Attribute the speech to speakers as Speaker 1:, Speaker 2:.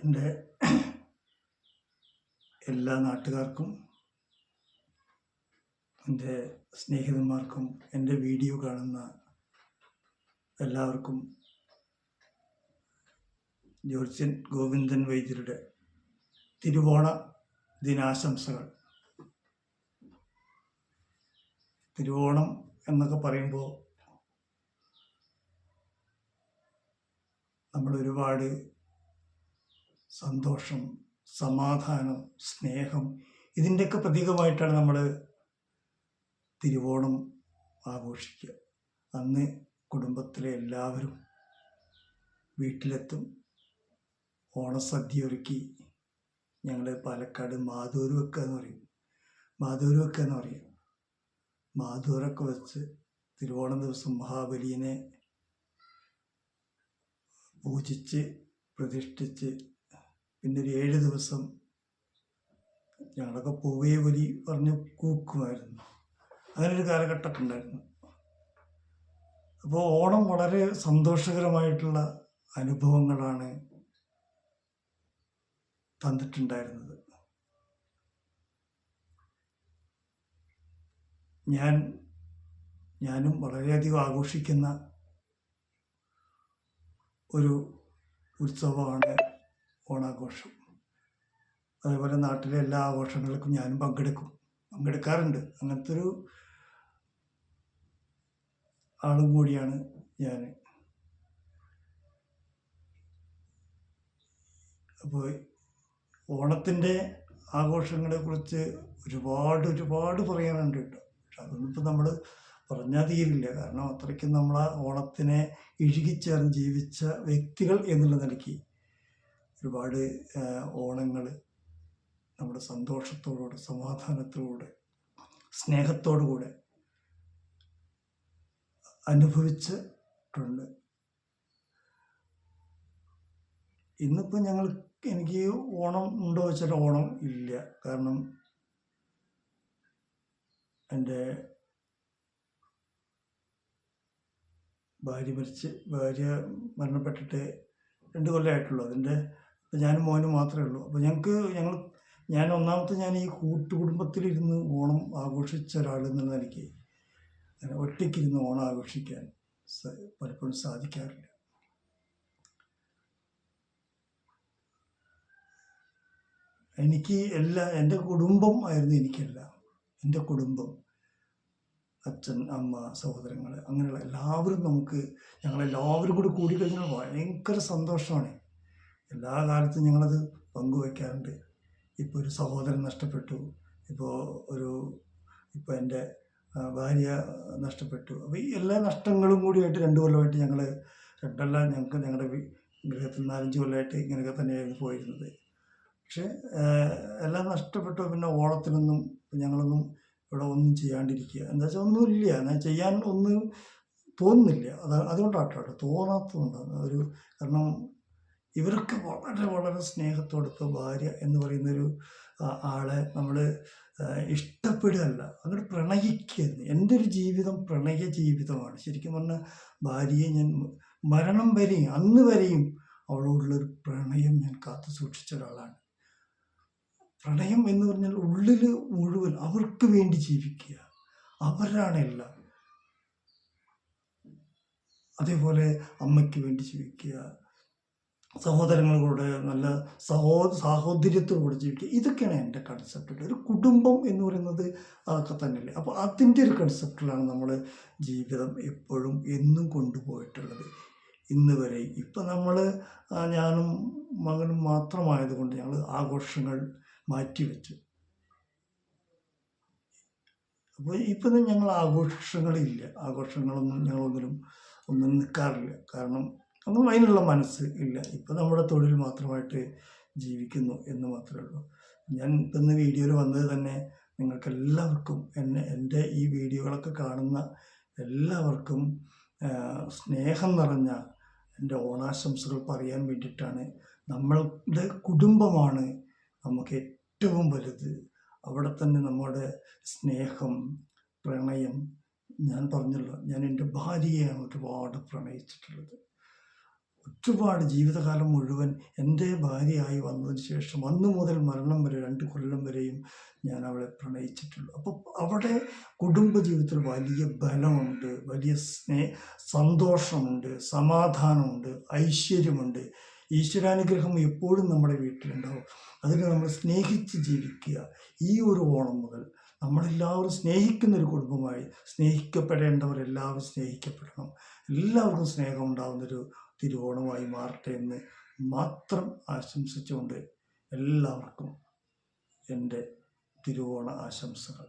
Speaker 1: എൻ്റെ എല്ലാ നാട്ടുകാർക്കും എൻ്റെ സ്നേഹിതന്മാർക്കും എൻ്റെ വീഡിയോ കാണുന്ന എല്ലാവർക്കും ജ്യോത്സ്യൻ ഗോവിന്ദൻ വൈദ്യരുടെ തിരുവോണ ദിനാശംസകൾ. തിരുവോണം എന്നൊക്കെ പറയുമ്പോൾ നമ്മൾ ഒരുപാട് സന്തോഷം, സമാധാനം, സ്നേഹം ഇതിൻ്റെയൊക്കെ പ്രതീകമായിട്ടാണ് നമ്മൾ തിരുവോണം ആഘോഷിക്കുക. അന്ന് കുടുംബത്തിലെ എല്ലാവരും വീട്ടിലെത്തും. ഓണസദ്യ ഒരുക്കി ഞങ്ങൾ പാലക്കാട് മാധൂര് വെക്കുക എന്ന് പറയും. മാധൂരൊക്കെ വെച്ച് തിരുവോണം ദിവസം മഹാബലിയെ പൂജിച്ച് പ്രതിഷ്ഠിച്ച് പിന്നെ ഒരു 7 ദിവസം ഞങ്ങളൊക്കെ പൂവേ ബലി പറഞ്ഞ് കൂക്കുമായിരുന്നു. അങ്ങനൊരു കാലഘട്ടമൊക്കെ ഉണ്ടായിരുന്നു. അപ്പോൾ ഓണം വളരെ സന്തോഷകരമായിട്ടുള്ള അനുഭവങ്ങളാണ് തന്നിട്ടുണ്ടായിരുന്നത്. ഞാനും വളരെയധികം ആഘോഷിക്കുന്ന ഒരു ഉത്സവമാണ് ഓണാഘോഷം. അതേപോലെ നാട്ടിലെ എല്ലാ ആഘോഷങ്ങൾക്കും ഞാനും പങ്കെടുക്കാറുണ്ട്. അങ്ങനത്തെ ഒരു ആളും കൂടിയാണ് ഞാൻ. അപ്പോൾ ഓണത്തിൻ്റെ ആഘോഷങ്ങളെ കുറിച്ച് ഒരുപാട് പറയാനുണ്ട് കേട്ടോ. പക്ഷെ അതൊന്നും ഇപ്പം നമ്മൾ പറഞ്ഞാൽ തീരില്ല. കാരണം അത്രയ്ക്കും നമ്മൾ ആ ഓണത്തിനെ ഇഴുകിച്ചേർന്ന് ജീവിച്ച വ്യക്തികൾ എന്നുള്ള നിലയ്ക്ക് ഒരുപാട് ഓണങ്ങൾ നമ്മുടെ സന്തോഷത്തോടുകൂടെ, സമാധാനത്തോടുകൂടെ, സ്നേഹത്തോടുകൂടെ അനുഭവിച്ചിട്ടുണ്ട്. ഇന്നിപ്പോൾ എനിക്ക് ഓണം ഉണ്ടോ വെച്ചാൽ ഓണം ഇല്ല. കാരണം എൻ്റെ ഭാര്യ മരണപ്പെട്ടിട്ട് 2 കൊല്ലമായിട്ടുള്ളൂ. അതിൻ്റെ ഞാനും മോനും മാത്രമേ ഉള്ളൂ. അപ്പോൾ ഞാൻ ഈ കൂട്ടുകുടുംബത്തിലിരുന്ന് ഓണം ആഘോഷിച്ച ഒരാളെന്നുള്ള നിലയ്ക്ക് ഒറ്റയ്ക്കിരുന്ന് ഓണം ആഘോഷിക്കാൻ പലപ്പോഴും സാധിക്കാറില്ല. എൻ്റെ കുടുംബം ആയിരുന്നു എനിക്കെല്ലാം. എൻ്റെ കുടുംബം, അച്ഛൻ, അമ്മ, സഹോദരങ്ങൾ, അങ്ങനെയുള്ള എല്ലാവരും ഞങ്ങളെല്ലാവരും കൂടി കൂടിക്കഴിഞ്ഞാൽ ഭയങ്കര സന്തോഷമാണ്. എല്ലാ കാലത്തും ഞങ്ങളത് പങ്കുവയ്ക്കാറുണ്ട്. ഇപ്പോൾ ഒരു സഹോദരൻ നഷ്ടപ്പെട്ടു, ഇപ്പോൾ എൻ്റെ ഭാര്യ നഷ്ടപ്പെട്ടു. അപ്പോൾ ഈ എല്ലാ നഷ്ടങ്ങളും കൂടിയായിട്ട് 2 കൊല്ലമായിട്ട് ഞങ്ങളുടെ ഗൃഹത്തിൽ 4-5 കൊല്ലമായിട്ട് ഇങ്ങനെയൊക്കെ തന്നെയായിരുന്നു പോയിരുന്നത്. പക്ഷേ എല്ലാം നഷ്ടപ്പെട്ടു. പിന്നെ ഓണത്തിനൊന്നും ഞങ്ങളൊന്നും ഇവിടെ ഒന്നും ചെയ്യാണ്ടിരിക്കുക. എന്താ വെച്ചാൽ ഒന്നുമില്ല, എന്നാൽ ചെയ്യാൻ ഒന്നും തോന്നുന്നില്ല. അതുകൊണ്ടാട്ടോ തോന്നാത്തതുകൊണ്ടാണ്. കാരണം ഇവർക്ക് വളരെ സ്നേഹത്തോടെ, ഇപ്പോൾ ഭാര്യ എന്ന് പറയുന്നൊരു ആളെ നമ്മൾ ഇഷ്ടപ്പെടുകയല്ല, അങ്ങോട്ട് പ്രണയിക്കുകയായിരുന്നു. എൻ്റെ ഒരു ജീവിതം പ്രണയ ജീവിതമാണ്. ശരിക്കും പറഞ്ഞാൽ ഭാര്യയെ ഞാൻ മരണം വരെയും അന്ന് വരെയും അവളോടുള്ളൊരു പ്രണയം ഞാൻ കാത്തു സൂക്ഷിച്ച ഒരാളാണ്. പ്രണയം എന്ന് പറഞ്ഞാൽ ഉള്ളിൽ മുഴുവൻ അവർക്ക് വേണ്ടി ജീവിക്കുക, അവരാണെല്ലാം. അതേപോലെ അമ്മയ്ക്ക് വേണ്ടി ജീവിക്കുക, സഹോദരങ്ങളോട് നല്ല സാഹോദര്യത്തോടുകൂടി ജീവിക്കുക. ഇതൊക്കെയാണ് എൻ്റെ കൺസെപ്റ്റ്. ഒരു കുടുംബം എന്ന് പറയുന്നത് അതൊക്കെ തന്നെയല്ലേ. അപ്പോൾ അതിൻ്റെ ഒരു കൺസെപ്റ്റിലാണ് നമ്മൾ ജീവിതം എപ്പോഴും എന്നും കൊണ്ടുപോയിട്ടുള്ളത് ഇന്ന് വരെ. ഇപ്പം ഞാനും മകനും മാത്രമായതുകൊണ്ട് ഞങ്ങൾ ആഘോഷങ്ങൾ മാറ്റിവെച്ചു. അപ്പോൾ ഇപ്പം ഞങ്ങൾ ആഘോഷങ്ങളൊന്നും ഒന്നും നിൽക്കാറില്ല. കാരണം അതിനുള്ള മനസ്സ് ഇല്ല. ഇപ്പം നമ്മുടെ തൊഴിൽ മാത്രമായിട്ട് ജീവിക്കുന്നു എന്ന് മാത്രമേ ഉള്ളൂ. ഞാൻ ഇന്ന് വീഡിയോയിൽ വന്നത് തന്നെ നിങ്ങൾക്കെല്ലാവർക്കും, എൻ്റെ ഈ വീഡിയോകളൊക്കെ കാണുന്ന എല്ലാവർക്കും സ്നേഹം നിറഞ്ഞ എൻ്റെ ഓണാശംസകൾ പറയാൻ വേണ്ടിയിട്ടാണ്. നമ്മളുടെ കുടുംബമാണ് നമുക്ക് ഏറ്റവും വലുത്. അവിടെ തന്നെ നമ്മുടെ സ്നേഹം, പ്രണയം, ഞാൻ പറഞ്ഞല്ലോ, ഞാൻ എൻ്റെ ഭാര്യയെയാണ് ഒരുപാട് പ്രണയിച്ചിട്ടുള്ളത്. ഒരുപാട് ജീവിതകാലം മുഴുവൻ എൻ്റെ ഭാര്യയായി വന്നതിന് ശേഷം അന്ന് മുതൽ മരണം വരെ 2 കൊല്ലം വരെയും ഞാൻ അവളെ പ്രണയിച്ചിട്ടുള്ളൂ. അപ്പോൾ അവിടെ കുടുംബജീവിതത്തിൽ വലിയ ബലമുണ്ട്, വലിയ സന്തോഷമുണ്ട്, സമാധാനമുണ്ട്, ഐശ്വര്യമുണ്ട്. ഈശ്വരാനുഗ്രഹം എപ്പോഴും നമ്മുടെ വീട്ടിലുണ്ടാവും. അതിന് നമ്മൾ സ്നേഹിച്ച് ജീവിക്കുക. ഈ ഒരു ഓണം മുതൽ നമ്മളെല്ലാവരും സ്നേഹിക്കുന്നൊരു കുടുംബമായി, സ്നേഹിക്കപ്പെടേണ്ടവരെല്ലാവരും സ്നേഹിക്കപ്പെടണം. എല്ലാവർക്കും സ്നേഹം ഉണ്ടാകുന്നൊരു തിരുവോണമായി മാറട്ടെ എന്ന് മാത്രം ആശംസിച്ചുകൊണ്ട് എല്ലാവർക്കും എൻ്റെ തിരുവോണ ആശംസകൾ.